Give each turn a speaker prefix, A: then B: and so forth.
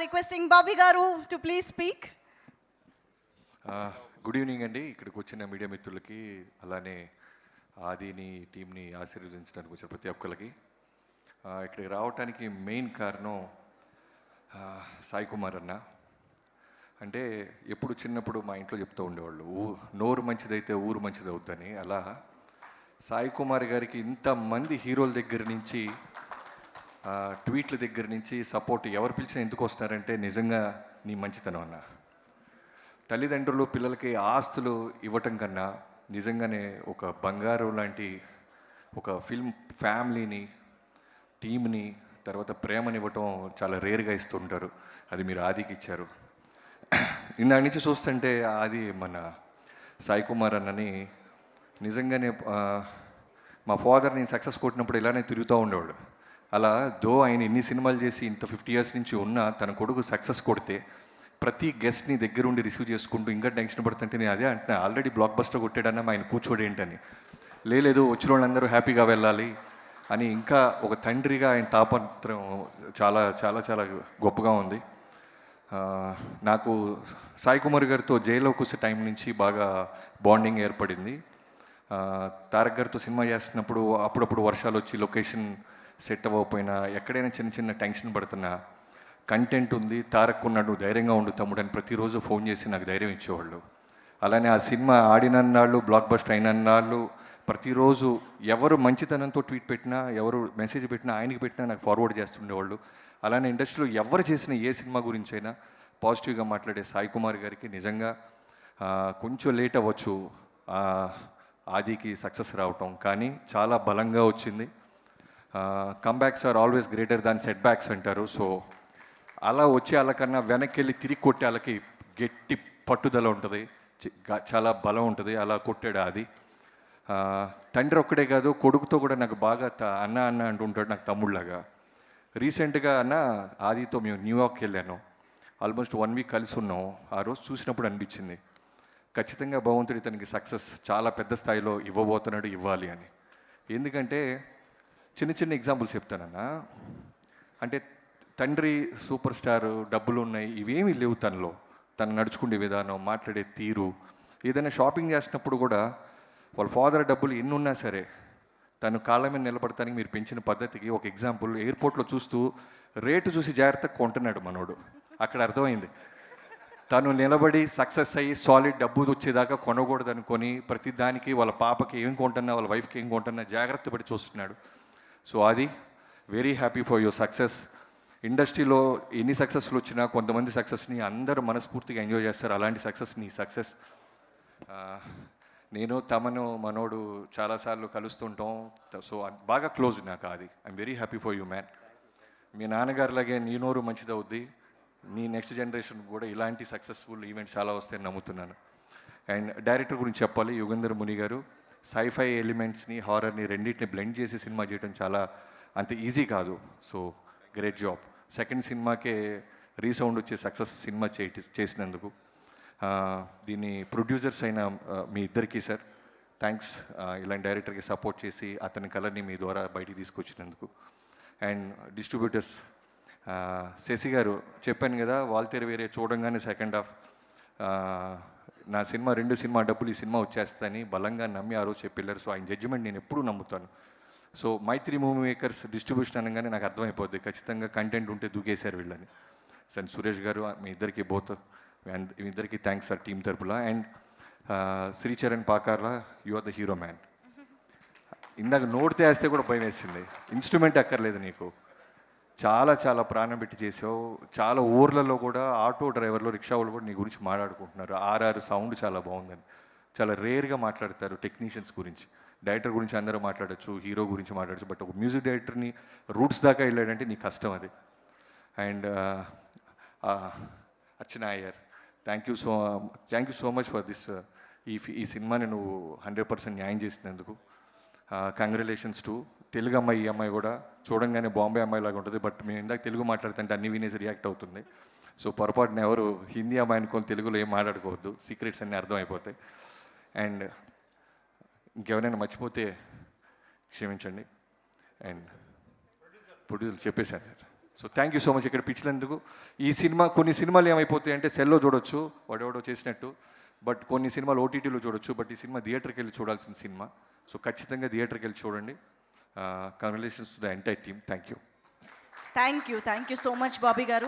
A: requesting Bobby Garu to please speak.
B: Good evening అండి. ఇక్కడికి వచ్చిన మీడియా మిత్రులకి, అలానే ఆదిని టీంని ఆశీర్వదించడానికి వచ్చిన ప్రతి ఒక్కరికి, ఇక్కడికి రావడానికి మెయిన్ కారణం సాయి కుమార్ అన్న. అంటే ఎప్పుడు చిన్నప్పుడు మా ఇంట్లో చెప్తూ ఉండేవాళ్ళు, నోరు మంచిదైతే ఊరు మంచిది అవుద్దని. అలా సాయి కుమార్ గారికి ఇంతమంది హీరోల దగ్గర నుంచి, ట్వీట్ల దగ్గర నుంచి సపోర్ట్ ఎవరు పిలిచినా ఎందుకు వస్తారంటే నిజంగా నీ మంచితనం అన్న. తల్లిదండ్రులు పిల్లలకి ఆస్తులు ఇవ్వటం కన్నా నిజంగానే ఒక బంగారం లాంటి ఒక ఫిల్మ్ ఫ్యామిలీని, టీంని, తర్వాత ప్రేమని ఇవ్వటం చాలా రేర్గా ఇస్తుంటారు. అది మీరు ఆదికి ఇచ్చారు. ఇందా నుంచి చూస్తుంటే ఆది మన సాయి కుమార్ అన్నని నిజంగానే మా ఫాదర్ నేను సక్సెస్ కొట్టినప్పుడు ఇలానే తిరుగుతూ ఉండేవాడు. అలా ఆయన ఎన్ని సినిమాలు చేసి ఇంత 50 years నుంచి ఉన్నా తన కొడుకు సక్సెస్ కొడితే ప్రతి గెస్ట్ని దగ్గరుండి రిసీవ్ చేసుకుంటూ ఇంకా టెన్షన్ పడుతుంటే నేను అదే అంటున్నా, ఆల్రెడీ బ్లాక్ బస్టర్ కొట్టాడన్నా ఆయన కూర్చోడు ఏంటని. లేదు వచ్చిన వాళ్ళందరూ హ్యాపీగా వెళ్ళాలి అని ఇంకా ఒక తండ్రిగా ఆయన తాపత్రం చాలా చాలా చాలా గొప్పగా ఉంది. నాకు సాయి కుమార్ గారితో జైల్లోకి వచ్చే టైం నుంచి బాగా బాండింగ్ ఏర్పడింది. తారక్ గారితో సినిమా చేస్తున్నప్పుడు అప్పుడప్పుడు వర్షాలు వచ్చి లొకేషన్ సెట్ అవ్వకపోయినా, ఎక్కడైనా చిన్న చిన్న టెన్షన్ పడుతున్నా, కంటెంట్ ఉంది, తారక్ ఉన్నాడు, ధైర్యంగా ఉండు తమ్ముడు అని ప్రతిరోజు ఫోన్ చేసి నాకు ధైర్యం ఇచ్చేవాళ్ళు. అలానే ఆ సినిమా ఆడినన్నాళ్ళు, బ్లాక్ బస్టర్ అయినన్నాళ్ళు ప్రతిరోజు ఎవరు మంచితనంతో ట్వీట్ పెట్టినా, ఎవరు మెసేజ్ పెట్టినా, ఆయనకి పెట్టినా నాకు ఫార్వర్డ్ చేస్తుండేవాళ్ళు. అలానే ఇండస్ట్రీలో ఎవరు చేసిన ఏ సినిమా గురించి అయినా పాజిటివ్గా మాట్లాడే సాయి కుమార్ గారికి నిజంగా కొంచెం లేట్ అవ్వచ్చు ఆదికి సక్సెస్ రావటం, కానీ చాలా బలంగా వచ్చింది. Comebacks are always greater than setbacks అంటారు. సో అలా వచ్చే వాళ్ళకన్నా వెనక్కి వెళ్ళి తిరిగి కొట్టే వాళ్ళకి గట్టి పట్టుదల ఉంటుంది, చాలా బలం ఉంటుంది. అలా కొట్టాడు ఆది. తండ్రి ఒక్కడే కాదు, కొడుకుతో కూడా నాకు బాగా అన్న అన్న అంటుంటాడు, నాకు తమ్ముళ్ళలాగా. రీసెంట్గా అన్న ఆదితో మేము న్యూయార్క్ వెళ్ళాను, ఆల్మోస్ట్ 1 week కలిసి ఉన్నాం. ఆ రోజు చూసినప్పుడు అనిపించింది ఖచ్చితంగా భగవంతుడి తనకి సక్సెస్ చాలా పెద్ద స్థాయిలో ఇవ్వబోతున్నాడు, ఇవ్వాలి అని. ఎందుకంటే చిన్న చిన్న ఎగ్జాంపుల్స్ చెప్తానన్నా. అంటే తండ్రి సూపర్ స్టార్, డబ్బులు ఉన్నాయి, ఇవేమీ లేవు తనలో. తను నడుచుకునే విధానం, మాట్లాడే తీరు, ఏదైనా షాపింగ్ చేసినప్పుడు కూడా వాళ్ళ ఫాదర్ డబ్బులు ఎన్ని ఉన్నా సరే తను కాళ్ళ మీద నిలబడటానికి మీరు పెంచిన పద్ధతికి ఒక ఎగ్జాంపుల్, ఎయిర్పోర్ట్లో చూస్తూ రేటు చూసి జాగ్రత్తగా కొంటున్నాడు మనోడు. అక్కడ అర్థమైంది తను నిలబడి సక్సెస్ అయ్యి సాలిడ్ డబ్బు వచ్చేదాకా కొనకూడదు అనుకొని ప్రతి దానికి వాళ్ళ పాపకి ఏం కొంటున్నా, వాళ్ళ వైఫ్కి ఏం కొంటున్నా జాగ్రత్త పడి చూస్తున్నాడు. సో అది very happy for your success. ఇండస్ట్రీలో ఎన్ని సక్సెస్లు వచ్చినా కొంతమంది సక్సెస్ని అందరూ మనస్ఫూర్తిగా ఎంజాయ్ చేస్తారు. అలాంటి సక్సెస్ నీ సక్సెస్. నేను తమను మనోడు చాలాసార్లు కలుస్తుంటాం. సో బాగా క్లోజ్ నాకు అది. I'm very happy for you man. మీ నాన్నగారిలాగే నీ నోరు మంచిదవుద్ది, నీ నెక్స్ట్ జనరేషన్ కూడా ఇలాంటి సక్సెస్ఫుల్ ఈవెంట్స్ చాలా వస్తాయని నమ్ముతున్నాను. అండ్ డైరెక్టర్ గురించి చెప్పాలి, యుగంధర్ ముని గారు. సైఫై ఎలిమెంట్స్ని, హారర్ని రెండింటిని బ్లెండ్ చేసి సినిమా చేయడం చాలా అంత ఈజీ కాదు. So great job. సెకండ్ సినిమాకే రీసౌండ్ వచ్చే సక్సెస్ సినిమా చేసినందుకు. దీన్ని ప్రొడ్యూసర్స్ అయిన మీ ఇద్దరికీ సార్ థ్యాంక్స్. ఇలాంటి డైరెక్టర్కి సపోర్ట్ చేసి అతని కళని మీ ద్వారా బయటికి తీసుకొచ్చినందుకు. అండ్ డిస్ట్రిబ్యూటర్స్ శశి గారు, చెప్పాను కదా వాల్తేరు వేరే చూడంగానే సెకండ్ హాఫ్ నా సినిమా 2 సినిమా డబ్బులు ఈ సినిమా వచ్చేస్తుందని బలంగా నమ్మి ఆ రోజు చెప్పారు. సో ఆయన జడ్జిమెంట్ నేను ఎప్పుడూ నమ్ముతాను. సో మైత్రి మూవీ మేకర్స్ డిస్ట్రిబ్యూషన్ అనగానే నాకు అర్థమైపోద్ది ఖచ్చితంగా కంటెంట్ ఉంటే దూకేశారు వీళ్ళని. సార్ సురేష్ గారు, మీ ఇద్దరికి మీ ఇద్దరికి థ్యాంక్స్ సార్ టీం తరపున. And Sricharan Pakarla, you are the hero man. ఇందాక నోటితే వేస్తే కూడా భయం వేసింది. ఇన్స్ట్రుమెంట్ అక్కర్లేదు నీకు, చాలా చాలా ప్రాణం పెట్టి చేసావు. చాలా ఊర్లలో కూడా ఆటో డ్రైవర్లు, రిక్షా వాళ్ళు కూడా నీ గురించి మాట్లాడుకుంటున్నారు. ఆర్ఆర్ సౌండ్ చాలా బాగుందని. చాలా రేర్గా మాట్లాడతారు టెక్నీషియన్స్ గురించి. డైరెక్టర్ గురించి అందరూ మాట్లాడచ్చు, హీరో గురించి మాట్లాడచ్చు, బట్ ఒక మ్యూజిక్ డైరెక్టర్ని రూట్స్ దాకా వెళ్ళాడంటే నీ కష్టం అది. And Archana Iyer, thank you so much for this. ఈ సినిమాని నువ్వు 100% న్యాయం చేసినందుకు కంగ్రాచులేషన్స్ టు. తెలుగు అమ్మాయి, ఈ అమ్మాయి కూడా చూడంగానే బాంబే అమ్మాయి లాగా ఉంటుంది, బట్ మేము ఇందాక తెలుగు మాట్లాడుతుంటే అన్ని వినేసి రియాక్ట్ అవుతుంది. సో పొరపాటున ఎవరు హిందీ అమ్మాయి అనుకొని తెలుగులో ఏం మాట్లాడుకోవద్దు, సీక్రెట్స్ అన్నీ అర్థమైపోతాయి. అండ్ ఇంకెవరైనా మర్చిపోతే క్షమించండి. అండ్ ప్రొడ్యూసర్ చెప్పేశారు. So thank you so much ఇక్కడ పిచ్చినందుకు. ఈ సినిమా కొన్ని సినిమాలు ఏమైపోతాయి అంటే సెల్లో చూడొచ్చు వాడెవడో చేసినట్టు, బట్ కొన్ని సినిమాలు ఓటీటీలో చూడొచ్చు, బట్ ఈ సినిమా థియేటర్కి వెళ్ళి చూడాల్సిన సినిమా. సో ఖచ్చితంగా థియేటర్కి వెళ్ళి చూడండి. Congratulations to the entire team. Thank you
A: Thank you so much, Bobby Garu.